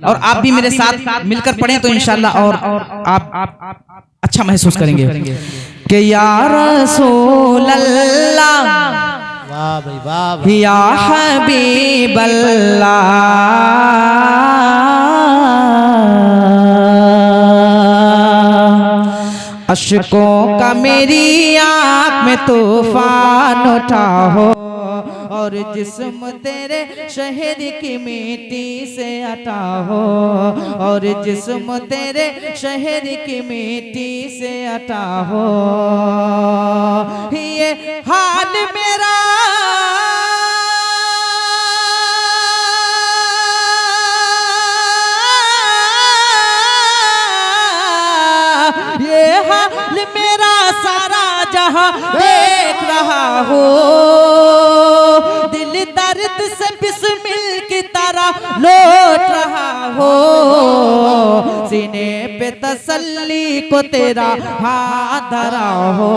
और आप भी मेरे साथ मिलकर पढ़ें तो इंशाल्लाह और आप अच्छा महसूस करेंगे कि या रसूल अल्लाह वाह भाई वाह या हबीब अल्लाह अशकों का मेरी आँख में तूफान उठा हो और जिस्म तेरे शहर की मिट्टी से हटा हो और जिस्म तेरे शहर की मिट्टी से हटा हो ये हाल मेरा ये हाल मेरा सारा जहां देख रहा हो दिल दर्द से बिस्मिल की तरह लौट रहा हो सीने पे तसल्ली को तेरा हाथ धरा हो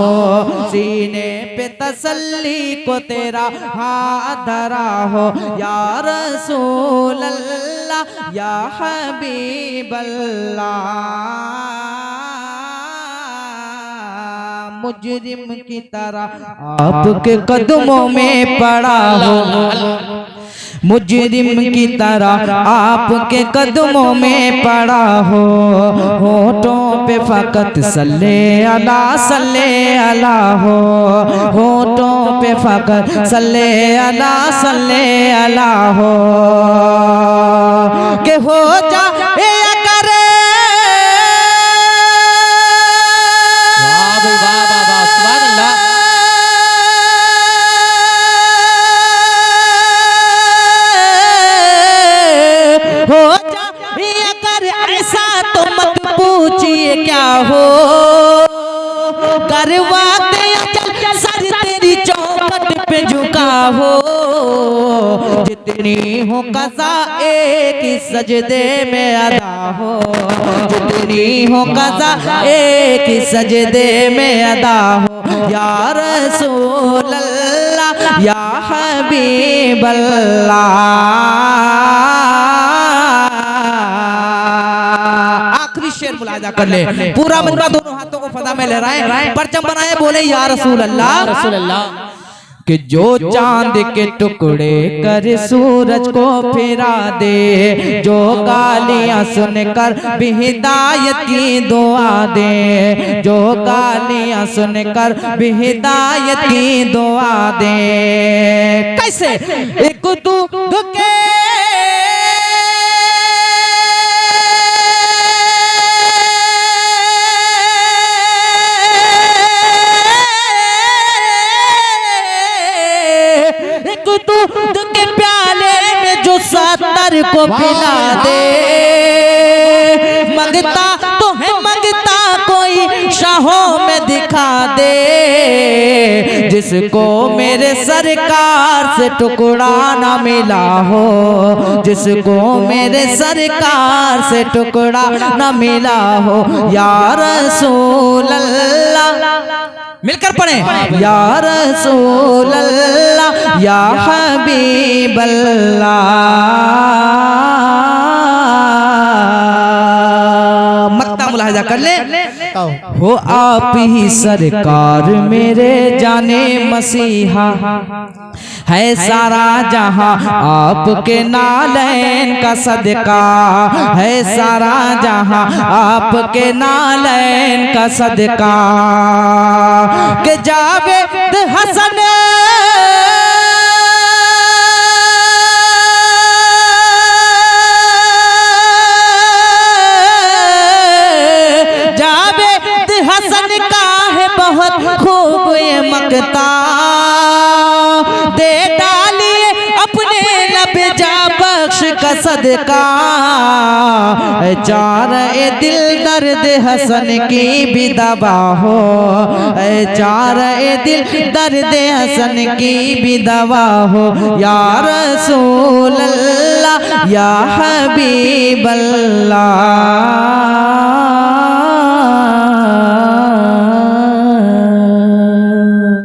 सीने पे तसल्ली को तेरा हाथ धरा हो या रसूल अल्लाह या हबीब अल्लाह मुजरिम की तरह आपके कदमों में पड़ा हो मुजरिम की तरह आपके कदमों में पड़ा हो होठों पे फकत सल्ले अला हो होठों पे फकत सल्ले अला हो के हो जा क्या हो करवाते सर तेरी चौखट पे झुका हो जितनी हो कज़ा एक ही सजदे में अदा हो जितनी हो कज़ा एक ही सजदे में अदा हो या रसूल अल्लाह या हबीब अल्लाह शेर मुलाजा कर ले पूरा मजमा दोनों हाथों को फजा में लहराए परचम बनाए बोले या रसूल अल्लाह कि जो चांद के टुकड़े कर सूरज को फिरा दे जो गालियां सुनकर भी हिदायत की दुआ दे जो गालियां सुनकर भी हिदायत की दुआ दे कैसे एक दो के दूध के प्याले में जो सातर को पिला दे मंगता तो है मंगता कोई शाहों में दिखा दे जिसको मेरे सरकार से टुकड़ा ना मिला हो जिसको मेरे सरकार से टुकड़ा ना मिला हो या रसूल अल्लाह मिलकर पढ़े या रसूल अल्लाह या हबीब अल्लाह मक्ता मुलाहिजा कर ले हो आप ही सरकार मेरे जाने मसीहा है सारा जहां आपके नालैन का सदका है सारा जहां आपके नालैन का सदका के जावेद हसन जावेद हसन का है बहुत खूब ये मकता दे डालिए अपने लब जा बख्श का सदका चार ए दिल दर्द हसन की भी दवा हो चार ए दिल दर्द हसन की भी दवा हो या रसूल अल्लाह या हबीब अल्लाह